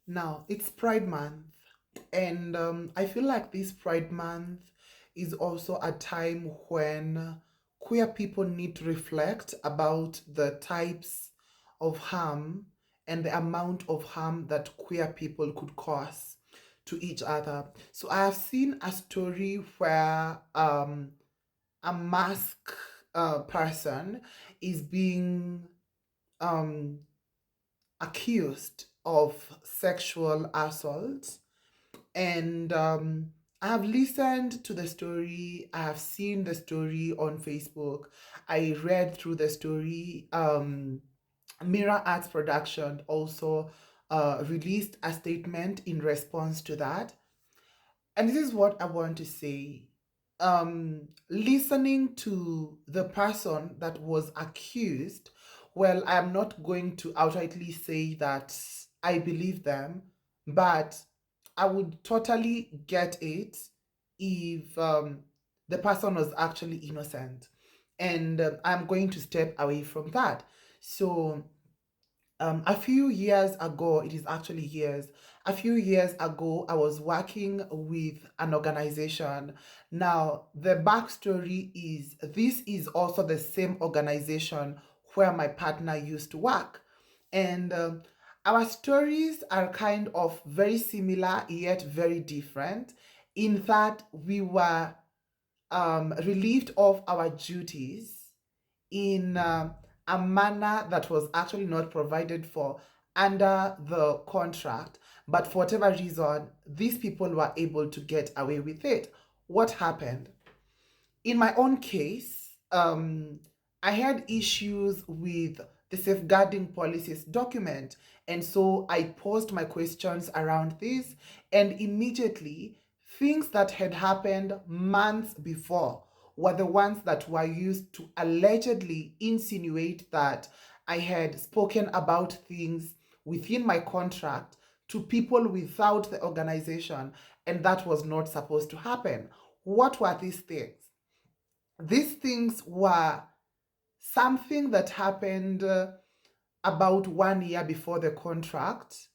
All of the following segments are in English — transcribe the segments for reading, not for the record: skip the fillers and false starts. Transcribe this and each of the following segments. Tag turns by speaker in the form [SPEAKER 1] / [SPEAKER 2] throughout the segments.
[SPEAKER 1] Now, it's Pride Month, and I feel like this Pride Month is also a time when queer people need to reflect about the types of harm and the amount of harm that queer people could cause to each other. So, I have seen a story where a mask person is being um, accused of sexual assault. And I have listened to the story, I have seen the story on Facebook, I read through the story. Mira Arts Production also released a statement in response to that. And this is what I want to say. Listening to the person that was accused, well, I'm not going to outrightly say that I believe them, but I would totally get it if the person was actually innocent. And I'm going to step away from that. So, a few years ago, it is actually years, a few years ago, I was working with an organization. Now, the backstory is this is also the same organization where my partner used to work. And our stories are kind of very similar, yet very different, in that we were relieved of our duties in a manner that was actually not provided for under the contract. But for whatever reason, these people were able to get away with it. What happened? In my own case, I had issues with the safeguarding policies document. And so I posed my questions around this, and immediately things that had happened months before were the ones that were used to allegedly insinuate that I had spoken about things within my contract to people without the organization, and that was not supposed to happen. What were these things? These things were something that happened about 1 year before the contract,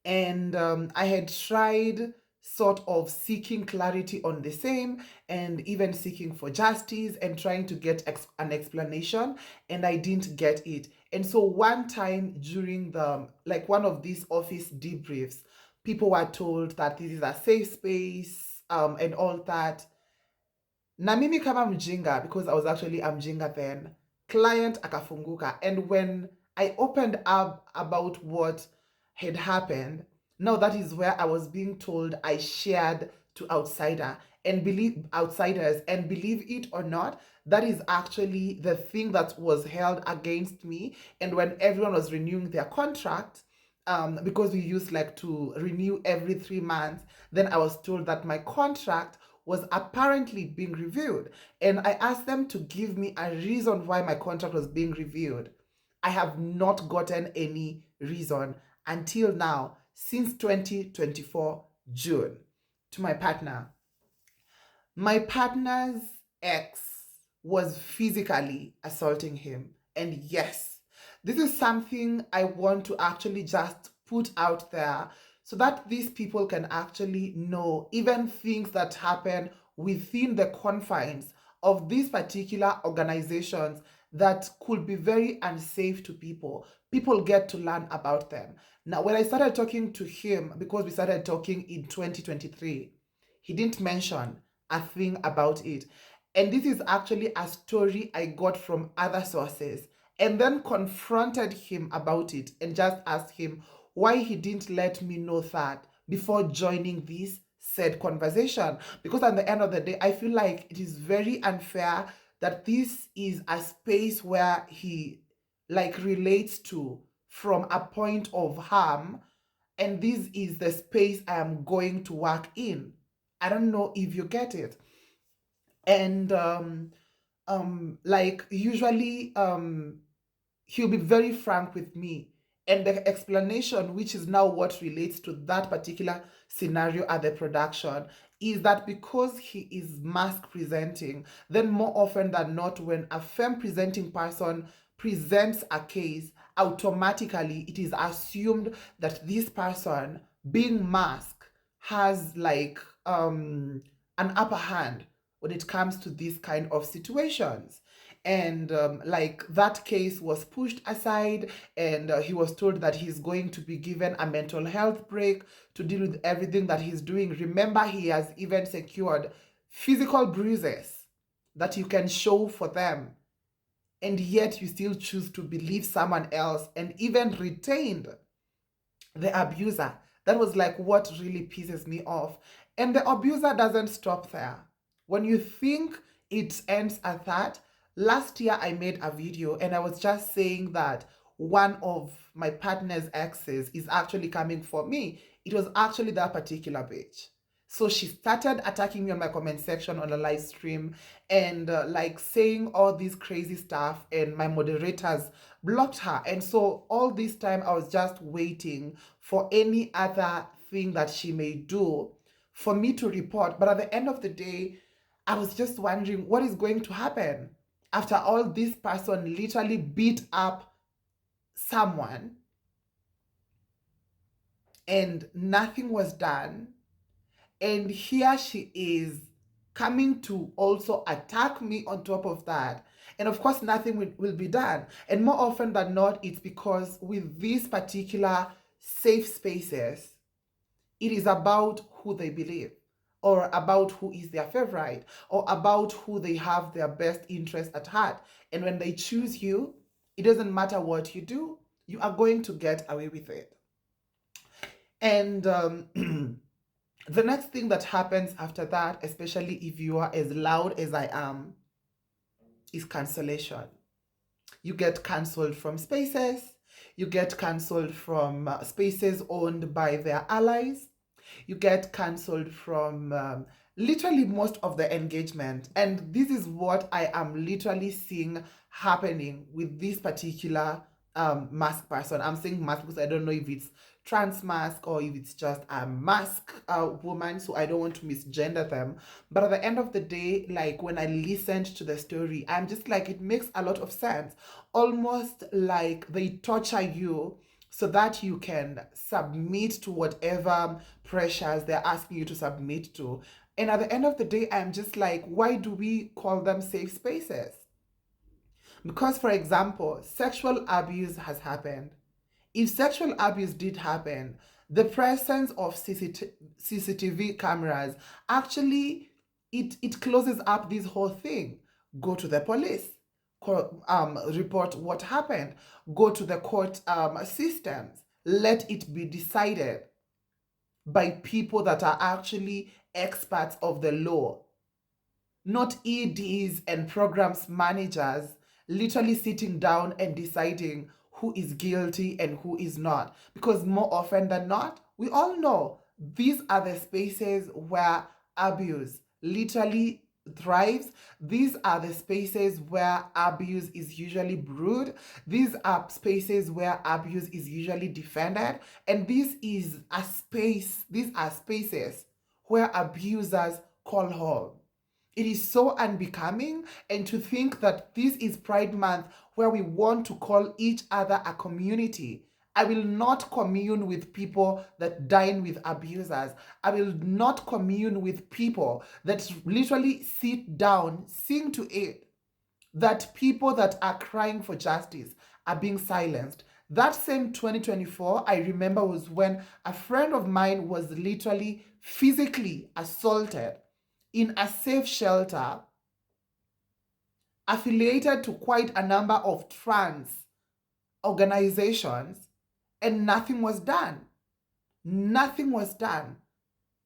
[SPEAKER 1] and I had tried sort of seeking clarity on the same and even seeking for justice and trying to get an explanation, and I didn't get it. And so one time during the like one of these office debriefs, people were told that this is a safe space and all that. Na mimi kama mjinga, because I was actually a mjinga then, client akafunguka. And when I opened up about what had happened, now that is where I was being told I shared to outsiders, and believe it or not, that is actually the thing that was held against me. And when everyone was renewing their contract, because we used like to renew every 3 months, then I was told that my contract was apparently being reviewed. And I asked them to give me a reason why my contract was being reviewed. I have not gotten any reason until now, since 2024 June, to my partner. My partner's ex was physically assaulting him. And yes, this is something I want to actually just put out there so that these people can actually know even things that happen within the confines of these particular organizations that could be very unsafe to people. People get to learn about them. Now, when I started talking to him, because we started talking in 2023, he didn't mention a thing about it. And this is actually a story I got from other sources, and then confronted him about it and just asked him why he didn't let me know that before joining this said conversation. Because at the end of the day, I feel like it is very unfair that this is a space where he like relates to from a point of harm, and this is the space I am going to work in. I don't know if you get it. And like usually he'll be very frank with me, and the explanation, which is now what relates to that particular scenario at the production, is that because he is mask presenting, then more often than not when a femme presenting person presents a case, automatically it is assumed that this person being masked has like an upper hand when it comes to these kind of situations. And like that case was pushed aside, and he was told that he's going to be given a mental health break to deal with everything that he's doing. Remember, he has even secured physical bruises that you can show for them, and yet you still choose to believe someone else and even retained the abuser. That was like what really pisses me off. And the abuser doesn't stop there. When you think it ends at that, last year I made a video and I was just saying that one of my partner's exes is actually coming for me. It was actually that particular bitch. So she started attacking me on my comment section on a live stream, and like saying all this crazy stuff, and my moderators blocked her. And so all this time I was just waiting for any other thing that she may do for me to report. But at the end of the day, I was just wondering what is going to happen after all this person literally beat up someone and nothing was done. And here she is coming to also attack me on top of that. And of course, nothing will be done. And more often than not, it's because with these particular safe spaces, it is about who they believe, or about who is their favorite, or about who they have their best interest at heart. And when they choose you, it doesn't matter what you do, you are going to get away with it. And the next thing that happens after that, especially if you are as loud as I am, is cancellation. You get cancelled from spaces, you get cancelled from spaces owned by their allies, you get cancelled from literally most of the engagement. And this is what I am literally seeing happening with this particular mask person. I'm saying mask because I don't know if it's trans mask or if it's just a mask woman, so I don't want to misgender them. But at the end of the day, like when I listened to the story, I'm just like, it makes a lot of sense. Almost like they torture you so that you can submit to whatever pressures they're asking you to submit to. And at the end of the day, I'm just like, why do we call them safe spaces? Because, for example, sexual abuse has happened. If sexual abuse did happen, the presence of CCTV cameras actually, it closes up this whole thing. Go to the police, report what happened, go to the court systems, let it be decided by people that are actually experts of the law, not EDs and programs managers literally sitting down and deciding who is guilty and who is not. Because more often than not, we all know these are the spaces where abuse literally thrives. These are the spaces where abuse is usually brewed. These are spaces where abuse is usually defended. And these are spaces where abusers call home. It is so unbecoming, and to think that this is Pride Month where we want to call each other a community. I will not commune with people that dine with abusers. I will not commune with people that literally sit down, sing to it, that people that are crying for justice are being silenced. That same 2024, I remember, was when a friend of mine was literally physically assaulted in a safe shelter affiliated to quite a number of trans organizations, and nothing was done. Nothing was done.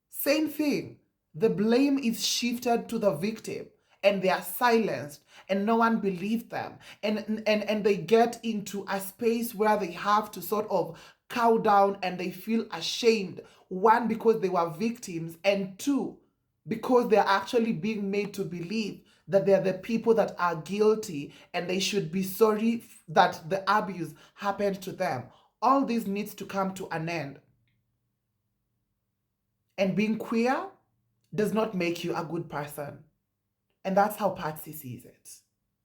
[SPEAKER 1] Same thing. The blame is shifted to the victim, and they are silenced, and no one believed them. And they get into a space where they have to sort of cow down, and they feel ashamed. One, because they were victims, and two, because they're actually being made to believe that they're the people that are guilty and they should be sorry that the abuse happened to them. All this needs to come to an end. And being queer does not make you a good person. And that's how Patsy sees it.